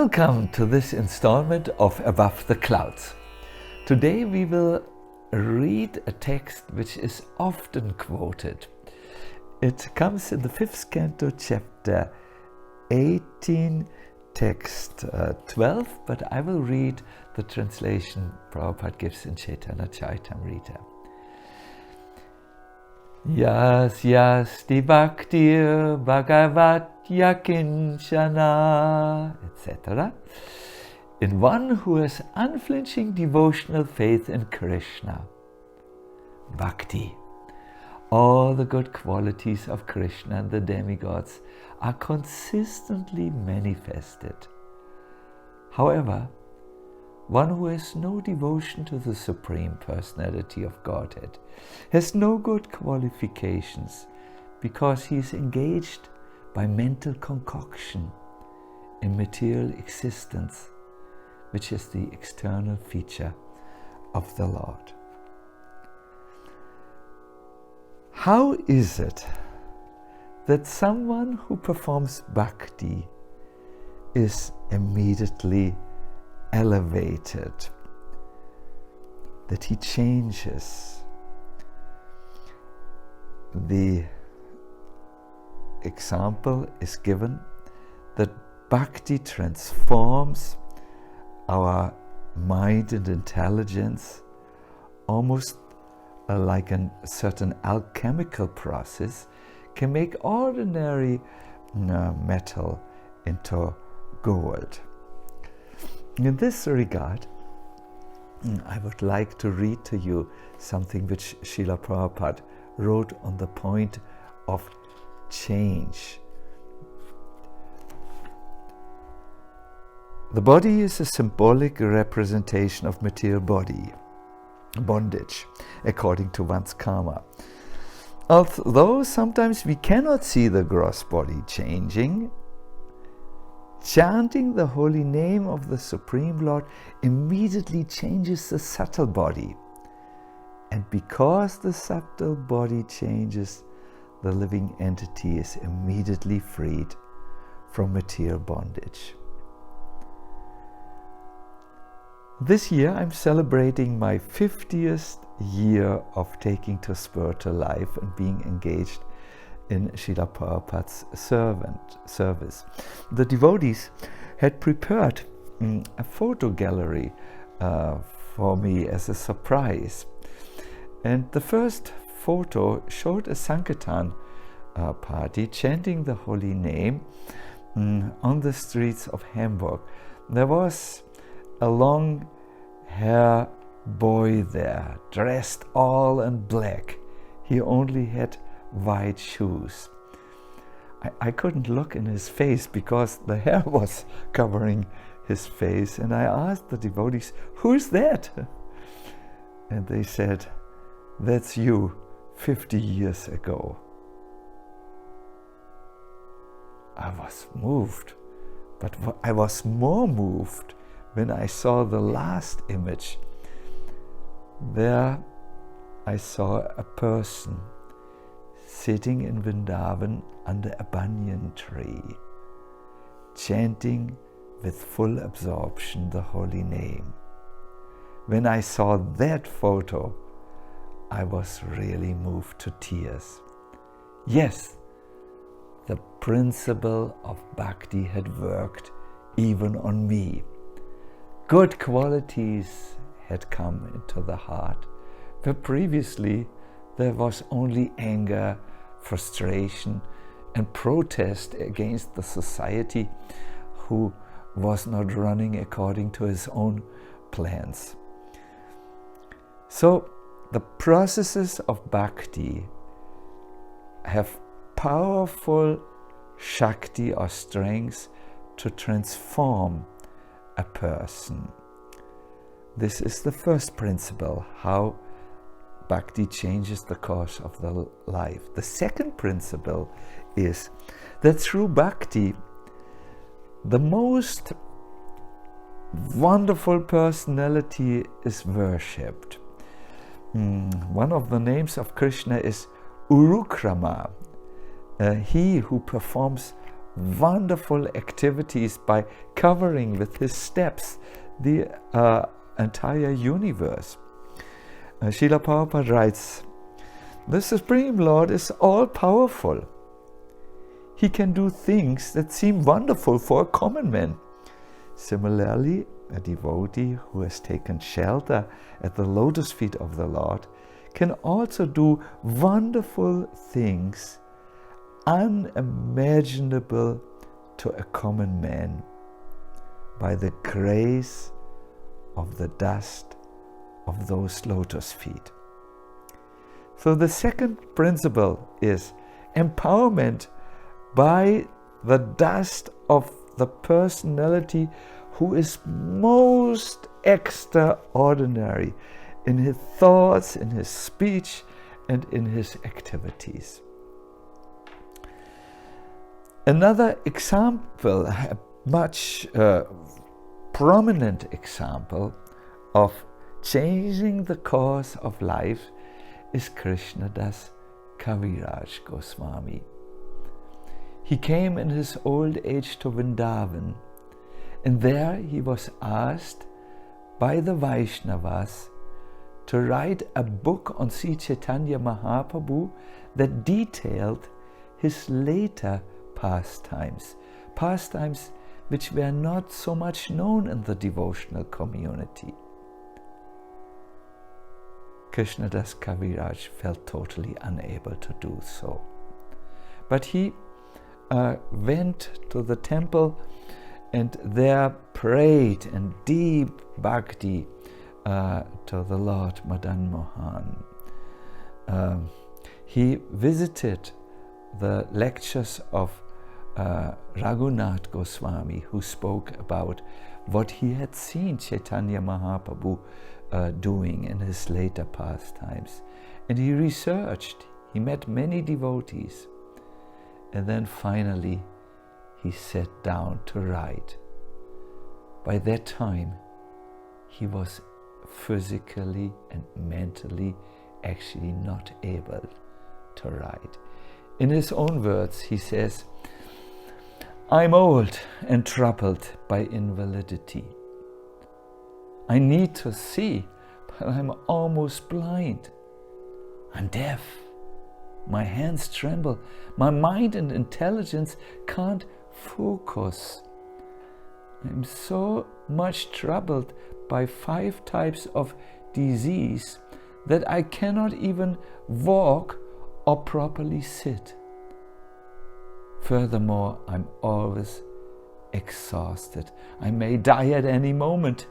Welcome to this installment of Above the Clouds. Today we will read a text which is often quoted. It comes in the 5th canto, chapter 18, text 12, but I will read the translation Prabhupada gives in Chaitanya Charitamrita. Yasyāsti bhaktir bhagavaty akiñcanā, etc. in one who has unflinching devotional faith in Krishna. Bhakti. All the good qualities of Krishna and the demigods are consistently manifested. However, one who has no devotion to the Supreme Personality of Godhead has no good qualifications because he is engaged by mental concoction in material existence, which is the external feature of the Lord. How is it that someone who performs bhakti is immediately elevated, that he changes? The example is given that bhakti transforms our mind and intelligence almost like a certain alchemical process can make ordinary metal into gold. In this regard, I would like to read to you something which Srila Prabhupada wrote on the point of change. The body is a symbolic representation of material bondage, according to one's karma. Although sometimes we cannot see the gross body changing, chanting the holy name of the Supreme Lord immediately changes the subtle body. And because the subtle body changes, the living entity is immediately freed from material bondage. This year I'm celebrating my 50th year of taking to spiritual life and being engaged in Srila Prabhupada's service. The devotees had prepared a photo gallery for me as a surprise. And the first photo showed a Sankirtan party chanting the holy name on the streets of Hamburg. There was a long-haired boy there, dressed all in black. He only had white shoes. I couldn't look in his face because the hair was covering his face, and I asked the devotees, "Who's that?" And they said, "That's you 50 years ago." I was moved, but I was more moved when I saw the last image. There I saw a person sitting in Vrindavan under a banyan tree, chanting with full absorption the holy name. When I saw that photo, I was really moved to tears. Yes, the principle of bhakti had worked even on me. Good qualities had come into the heart, where previously there was only anger, frustration, and protest against the society who was not running according to his own plans. So the processes of bhakti have powerful shakti or strength to transform a person. This is the first principle, how bhakti changes the course of the life. The second principle is that through bhakti, the most wonderful personality is worshipped. One of the names of Krishna is Urukrama, he who performs wonderful activities by covering with his steps the entire universe. Srila Prabhupada writes, "The Supreme Lord is all-powerful. He can do things that seem wonderful for a common man. Similarly, a devotee who has taken shelter at the lotus feet of the Lord can also do wonderful things unimaginable to a common man by the grace of the dust of those lotus feet." So the second principle is empowerment by the dust of the personality who is most extraordinary in his thoughts, in his speech, and in his activities. Another example, a much prominent example of changing the course of life, is Krishnadas Kaviraj Goswami. He came in his old age to Vrindavan, and there he was asked by the Vaishnavas to write a book on Sri Chaitanya Mahaprabhu that detailed his later pastimes which were not so much known in the devotional community. Krishnadas Kaviraj felt totally unable to do so. But he went to the temple and there prayed in deep bhakti to the Lord Madan Mohan. He visited the lectures of Raghunath Goswami, who spoke about what he had seen Chaitanya Mahaprabhu doing in his later pastimes. And he researched, he met many devotees, and then finally he sat down to write. By that time he was physically and mentally actually not able to write. In his own words he says, "I'm old and troubled by invalidity. I need to see, but I'm almost blind. I'm deaf. My hands tremble. My mind and intelligence can't focus. I'm so much troubled by 5 types of disease that I cannot even walk or properly sit. Furthermore, I'm always exhausted. I may die at any moment,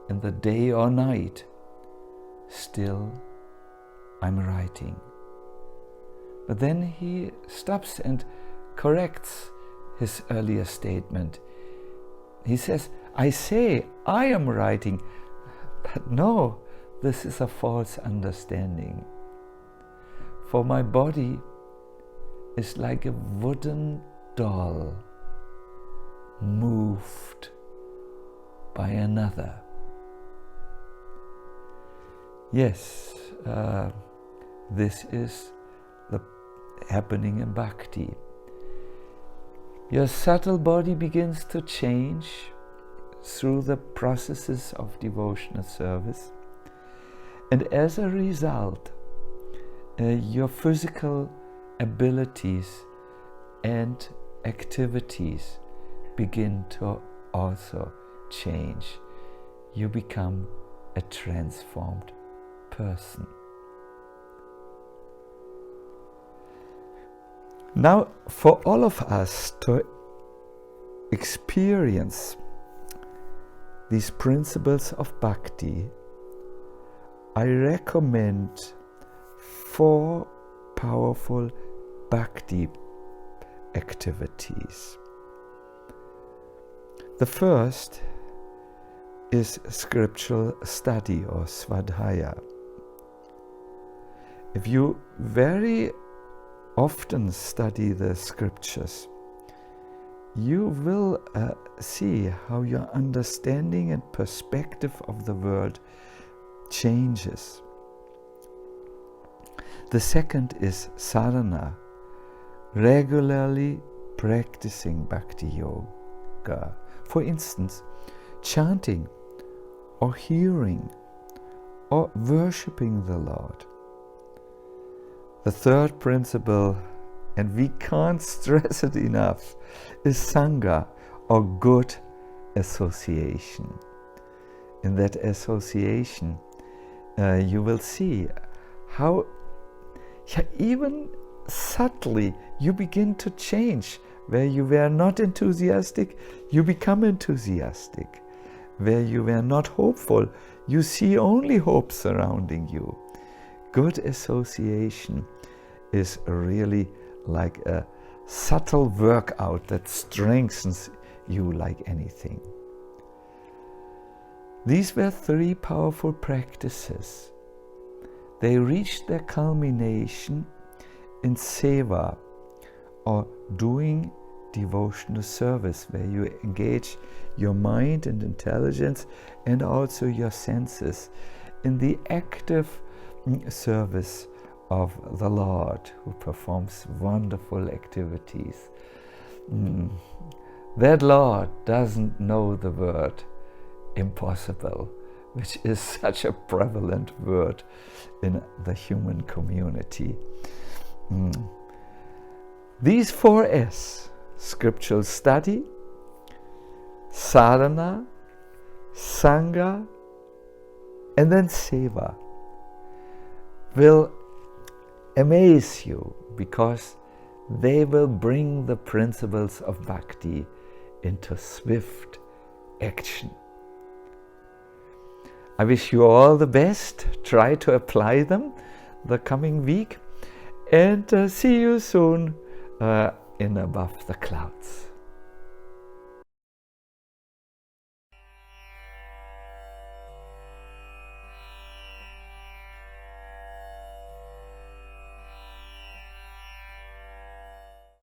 in the day or night. Still, I'm writing." But then he stops and corrects his earlier statement. He says, "I say I am writing, but no, this is a false understanding. For my body is like a wooden doll moved by another." Yes, this is the happening in bhakti. Your subtle body begins to change through the processes of devotional service, and as a result, your physical abilities and activities begin to also change. You become a transformed person. Now, for all of us to experience these principles of bhakti, I recommend 4 powerful bhakti activities. The first is scriptural study or svadhyaya. If you very often study the scriptures, you will see how your understanding and perspective of the world changes. The second is sadhana, regularly practicing bhakti yoga. For instance, chanting or hearing or worshipping the Lord. The third principle, and we can't stress it enough, is sangha, or good association. In that association, you will see how even subtly you begin to change. Where you were not enthusiastic, you become enthusiastic. Where you were not hopeful, you see only hope surrounding you. Good association is really like a subtle workout that strengthens you like anything. These were 3 powerful practices. They reached their culmination in seva, or doing devotional service, where you engage your mind and intelligence and also your senses in the active service of the Lord, who performs wonderful activities. That Lord doesn't know the word impossible, which is such a prevalent word in the human community. These 4 S, scriptural study, sadhana, sangha, and then seva, will amaze you, because they will bring the principles of bhakti into swift action. I wish you all the best. Try to apply them the coming week, and see you soon in Above the Clouds.